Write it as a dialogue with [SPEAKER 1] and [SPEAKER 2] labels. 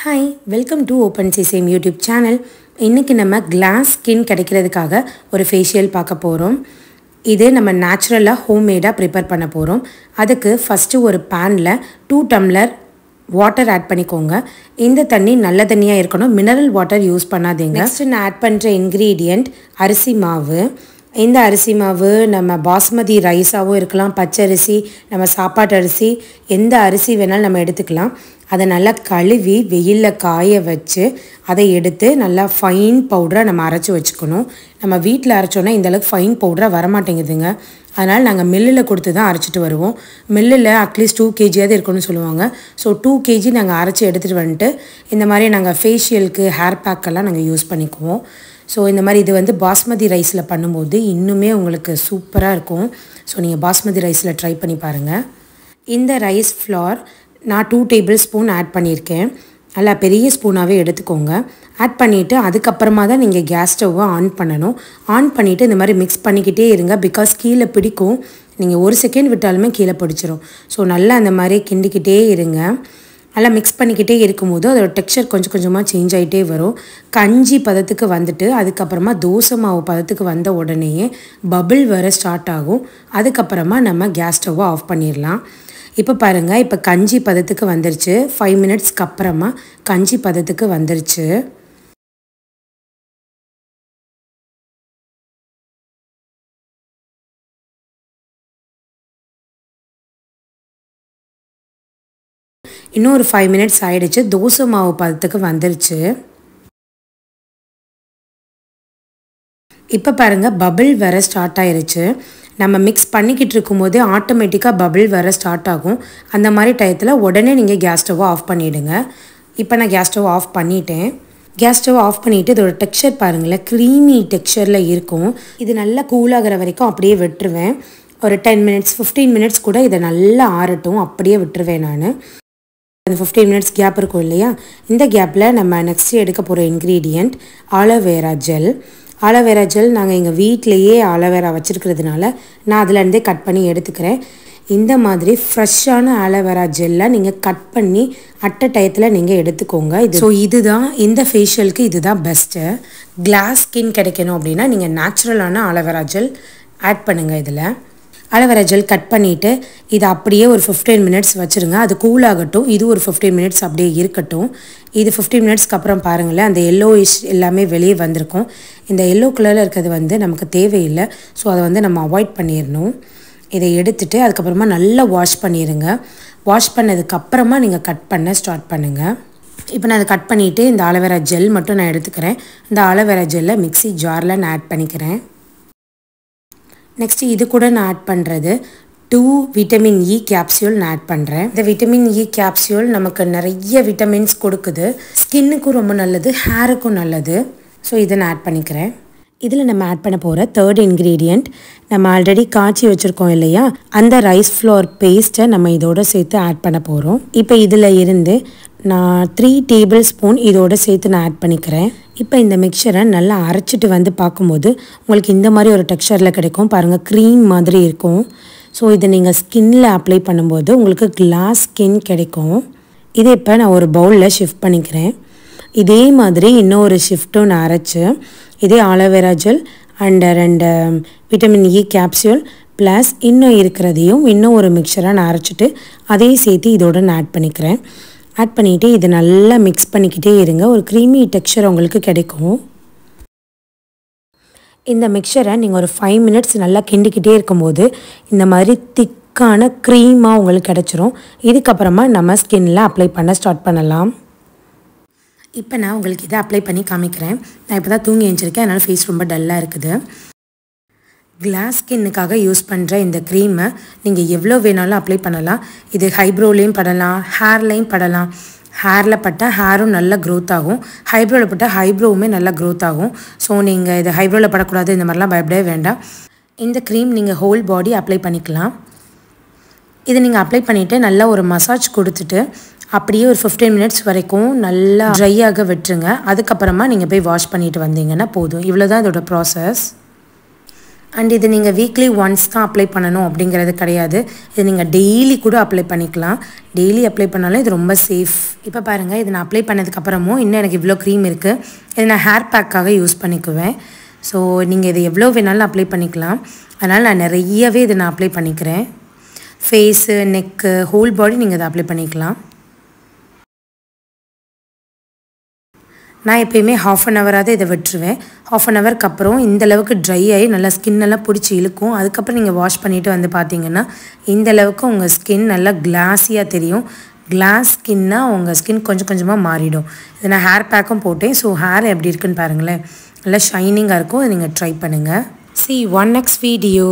[SPEAKER 1] Hi, welcome to Open Sesame YouTube channel. இன்னைக்கு நம்ம glass skin கிடைக்கிறதுக்காக ஒரு facial பார்க்க போறோம். இது நம்ம நேச்சுரலா ஹோம்மேடா ப்ரிப்பேர் பண்ண போறோம். அதுக்கு ஃபர்ஸ்ட் ஒரு panல 2 டம்ளர் வாட்டர் ஆட் பண்ணிக்கோங்க. இந்த தண்ணி நல்ல தண்ணியா இருக்கணும். மினரல் வாட்டர் யூஸ் பண்ணாதீங்க. நெக்ஸ்ட் நான் ஆட் பண்ற இன்கிரிடியன்ட் அரிசி மாவு. இந்த அரிசி மாவு நம்ம பாஸ்மதி ரைஸாவும் இருக்கலாம், பச்சரிசி, நம்ம சாப்பாட்டு அரிசி, எந்த அரிசி வேணாலும் நம்ம எடுத்துக்கலாம். அதை நல்லா கழுவி வெயில்ல காய வச்சு அதை எடுத்து நல்லா ஃபைன் பவுடரா நம்ம அரைச்சு வச்சுக்கணும். நம்ம வீட்ல அரைச்சோம்னா இந்த அளவுக்கு ஃபைன் பவுடரா வர மாட்டேங்குதுங்க. அதனால நாங்க மில்லுல கொடுத்து தான் அரைச்சிட்டு வருவோம். மில்லுல அட்லீஸ்ட் 2 kg இருக்கும்னு சொல்லுவாங்க. ஸோ 2 kg நாங்க அரைச்சு எடுத்துட்டு வந்துட்டு இந்த மாதிரி நாங்க ஃபேஷியலுக்கு ஹேர் பேக் எல்லாம் நாங்க யூஸ் பண்ணிக்குவோம். ஸோ இந்த மாதிரி இது வந்து பாஸ்மதி ரைஸில் பண்ணும்போது இன்னுமே உங்களுக்கு சூப்பராக இருக்கும். ஸோ நீங்கள் பாஸ்மதி ரைஸில் ட்ரை பண்ணி பாருங்கள். இந்த ரைஸ் ஃப்ளார் நான் 2 டேபிள் ஸ்பூன் ஆட் பண்ணியிருக்கேன். நல்லா பெரிய ஸ்பூனாகவே எடுத்துக்கோங்க. ஆட் பண்ணிவிட்டு அதுக்கப்புறமா தான் நீங்கள் கேஸ் ஸ்டவ்வை ஆன் பண்ணணும். ஆன் பண்ணிவிட்டு இந்த மாதிரி மிக்ஸ் பண்ணிக்கிட்டே இருங்க. பிகாஸ் கீழே பிடிக்கும். நீங்கள் 1 செகண்ட் விட்டாலுமே கீழே பிடிச்சிரும். ஸோ நல்லா அந்த மாதிரி கிண்டிக்கிட்டே இருங்க. நல்லா மிக்ஸ் பண்ணிக்கிட்டே இருக்கும்போது அதோட டெக்ஸ்சர் கொஞ்சம் கொஞ்சமாக சேஞ்ச் ஆகிட்டே வரும். கஞ்சி பதத்துக்கு வந்துட்டு அதுக்கப்புறமா தோசை மாவு பதத்துக்கு வந்த உடனேயே பபிள் வர ஸ்டார்ட் ஆகும். அதுக்கப்புறமா நம்ம கேஸ் ஸ்டவ்வை ஆஃப் பண்ணிடலாம். இப்போ பாருங்கள், இப்போ கஞ்சி பதத்துக்கு வந்துருச்சு. 5 மினிட்ஸ்க்கு அப்புறமா கஞ்சி பதத்துக்கு வந்துருச்சு. இன்னும் ஒரு 5 மினிட்ஸ் ஆயிடுச்சு. தோசை மாவு பதத்துக்கு வந்துருச்சு. இப்போ பாருங்கள், பபிள் வர ஸ்டார்ட் ஆயிருச்சு. நம்ம மிக்ஸ் பண்ணிக்கிட்டு இருக்கும்போதே ஆட்டோமேட்டிக்காக பபிள் வர ஸ்டார்ட் ஆகும். அந்த மாதிரி டயத்தில் உடனே நீங்கள் கேஸ் ஸ்டவ்வை ஆஃப் பண்ணிவிடுங்க. இப்போ நான் கேஸ் ஸ்டவ் ஆஃப் பண்ணிட்டேன். கேஸ் ஸ்டவ் ஆஃப் பண்ணிவிட்டு இதோட டெக்ஸ்சர் பாருங்களேன், க்ரீமி டெக்ஸ்சரில் இருக்கும். இது நல்லா கூலாகிற வரைக்கும் அப்படியே விட்டுருவேன். ஒரு 10 மினிட்ஸ் 15 மினிட்ஸ் கூட இதை நல்லா ஆறட்டும், அப்படியே விட்டுருவேன் நான். அந்த 15 மினிட்ஸ் கேப் இருக்கும் இல்லையா, இந்த கேப்பில் நம்ம நெக்ஸ்ட் எடுக்க போகிற ingredient aloe vera gel. Aloe vera gel நாங்கள் எங்கள் வீட்டிலையே ஆலோவேரா வச்சுருக்கிறதுனால நான் அதிலேருந்தே கட் பண்ணி எடுத்துக்கிறேன். இந்த மாதிரி ஃப்ரெஷ்ஷான ஆலோவேரா ஜெல்லை நீங்கள் கட் பண்ணி அட்ட டயத்தில் நீங்கள் எடுத்துக்கோங்க. இதுதான் இந்த ஃபேஷியலுக்கு இதுதான் பெஸ்ட்டு. கிளாஸ் ஸ்கின் கிடைக்கணும் அப்படின்னா நீங்கள் நேச்சுரலான ஆலோவேரா ஜெல் ஆட் பண்ணுங்கள். இதில் ஆலோவேரா ஜெல் கட் பண்ணிவிட்டு இதை அப்படியே ஒரு 15 மினிட்ஸ் வச்சுருங்க. அது கூலாகட்டும். இது ஒரு 15 மினிட்ஸ் அப்படியே இருக்கட்டும். இது 15 மினிட்ஸ்க்கு அப்புறம் பாருங்களேன், அந்த எல்லோயிஷ் எல்லாமே வெளியே வந்திருக்கும். இந்த எல்லோ கலரில் இருக்கிறது வந்து நமக்கு தேவையில்லை. ஸோ அதை வந்து நம்ம அவாய்ட் பண்ணிடணும். இதை எடுத்துகிட்டு அதுக்கப்புறமா நல்லா வாஷ் பண்ணிடுங்க. வாஷ் பண்ணதுக்கப்புறமா நீங்கள் கட் பண்ண ஸ்டார்ட் பண்ணுங்கள். இப்போ நான் அதை கட் பண்ணிவிட்டு இந்த ஆலோவேரா ஜெல் மட்டும் நான் எடுத்துக்கிறேன். இந்த ஆலோவேரா ஜெல்லை மிக்ஸி ஜாரில் நான் ஆட் பண்ணிக்கிறேன். நெக்ஸ்ட்டு இது கூட நான் ஆட் பண்ணுறது 2 விட்டமின் இ கேப்சியூல் நான் ஆட் பண்ணுறேன். இந்த விட்டமின் இ கேப்சியூல் நமக்கு நிறைய விட்டமின்ஸ் கொடுக்குது. ஸ்கின்னுக்கும் ரொம்ப நல்லது, ஹேருக்கும் நல்லது. ஸோ இதை நான் ஆட் பண்ணிக்கிறேன். இதில் நம்ம ஆட் பண்ண போகிற 3rd இன்க்ரீடியண்ட் நம்ம ஆல்ரெடி காய்ச்சி வச்சுருக்கோம் இல்லையா, அந்த ரைஸ் ஃப்ளோர் பேஸ்ட்டை நம்ம இதோட சேர்த்து ஆட் பண்ண போகிறோம். இப்போ இதில் இருந்து நான் 3 டேபிள் ஸ்பூன் இதோட சேர்த்து நான் ஆட் பண்ணிக்கிறேன். இப்போ இந்த மிக்சரை நல்லா அரைச்சிட்டு வந்து பார்க்கும்போது உங்களுக்கு இந்த மாதிரி ஒரு டெக்ஸ்சரில் கிடைக்கும். பாருங்கள், க்ரீம் மாதிரி இருக்கும். ஸோ இதை நீங்கள் ஸ்கின்னில் அப்ளை பண்ணும்போது உங்களுக்கு கிளாஸ் ஸ்கின் கிடைக்கும். இதை இப்போ நான் ஒரு பவுலில் ஷிஃப்ட் பண்ணிக்கிறேன். இதே மாதிரி இன்னொரு ஷிஃப்ட்டும் நான் அரைச்சி இதே aloe vera gel and 2 vitamin E capsule plus இன்னும் இருக்கிறதையும் இன்னும் ஒரு மிக்சராக நான் அரைச்சிட்டு அதையும் சேர்த்து இதோட நான் ஆட் பண்ணிக்கிறேன். ஆட் பண்ணிவிட்டு இதை நல்லா மிக்ஸ் பண்ணிக்கிட்டே இருங்க. ஒரு க்ரீமி டெக்ஸ்சர் உங்களுக்கு கிடைக்கும். இந்த மிக்சரை நீங்கள் ஒரு 5 மினிட்ஸ் நல்லா கிண்டிக்கிட்டே இருக்கும்போது இந்த மாதிரி திக்கான க்ரீமாக உங்களுக்கு கிடச்சிரும். இதுக்கப்புறமா நம்ம ஸ்கின்னில் அப்ளை பண்ண ஸ்டார்ட் பண்ணலாம். இப்போ நான் உங்களுக்கு இதை அப்ளை பண்ணி காமிக்கிறேன். நான் இப்போ தான் தூங்கி எழுந்திருக்கேன், அதனால் ஃபேஸ் ரொம்ப டல்லாக இருக்குது. கிளாஸ் ஸ்கின்னுக்காக யூஸ் பண்ணுற இந்த க்ரீமை நீங்கள் எவ்வளோ வேணாலும் அப்ளை பண்ணலாம். இது ஹைப்ரோலையும் படலாம், ஹேர்லையும் படலாம். ஹேரில் பட்டால் ஹேரும் நல்லா க்ரோத் ஆகும், ஹைப்ரோவில் பட்டால் ஹைப்ரோவுமே நல்லா க்ரோத் ஆகும். ஸோ நீங்கள் இது ஹைப்ரோவில் படக்கூடாது இந்த மாதிரிலாம் பயப்படவே வேண்டாம். இந்த க்ரீம் நீங்கள் ஹோல் பாடி அப்ளை பண்ணிக்கலாம். இதை நீங்கள் அப்ளை பண்ணிவிட்டு நல்லா ஒரு மசாஜ் கொடுத்துட்டு அப்படியே ஒரு 15 மினிட்ஸ் வரைக்கும் நல்லா ட்ரையாக விட்டுருங்க. அதுக்கப்புறமா நீங்கள் போய் வாஷ் பண்ணிட்டு வந்தீங்கன்னா போதும். இவ்வளோ தான் இதோட ப்ராசஸ். அண்ட் இது நீங்கள் வீக்லி ஒன்ஸ் தான் அப்ளை பண்ணணும் அப்படிங்கிறது கிடையாது. இது நீங்கள் டெய்லி கூட அப்ளை பண்ணிக்கலாம். டெய்லி அப்ளை பண்ணாலும் இது ரொம்ப சேஃப். இப்போ பாருங்கள், இது நான் அப்ளை பண்ணதுக்கப்புறமும் இன்னும் எனக்கு இவ்வளோ க்ரீம் இருக்குது. இது நான் ஹேர் பேக்காக யூஸ் பண்ணிக்குவேன். ஸோ நீங்கள் இது எவ்வளோ வேணாலும் அப்ளை பண்ணிக்கலாம். அதனால் நான் நிறையவே இதை நான் அப்ளை பண்ணிக்கிறேன். ஃபேஸு, நெக்கு, ஹோல் பாடி நீங்கள் இதை அப்ளை பண்ணிக்கலாம். நான் எப்போயுமே ½ அன் ஹவராக இதை விட்டுருவேன். ½ அன் ஹவருக்கு அப்புறம் இந்தளவுக்கு ட்ரை ஆகி நல்லா ஸ்கின்னெல்லாம் பிடிச்சி இழுக்கும். அதுக்கப்புறம் நீங்கள் வாஷ் பண்ணிவிட்டு வந்து பார்த்தீங்கன்னா இந்தளவுக்கு உங்கள் ஸ்கின் நல்லா கிளாஸியாக தெரியும். கிளாஸ் ஸ்கின்னாக உங்கள் ஸ்கின் கொஞ்சம் கொஞ்சமாக மாறிடும். இது நான் ஹேர் பேக்கும் போட்டேன். ஸோ ஹேர் எப்படி இருக்குன்னு பாருங்களேன், நல்லா ஷைனிங்காக இருக்கும். இதை நீங்கள் ட்ரை பண்ணுங்கள். See you on next video.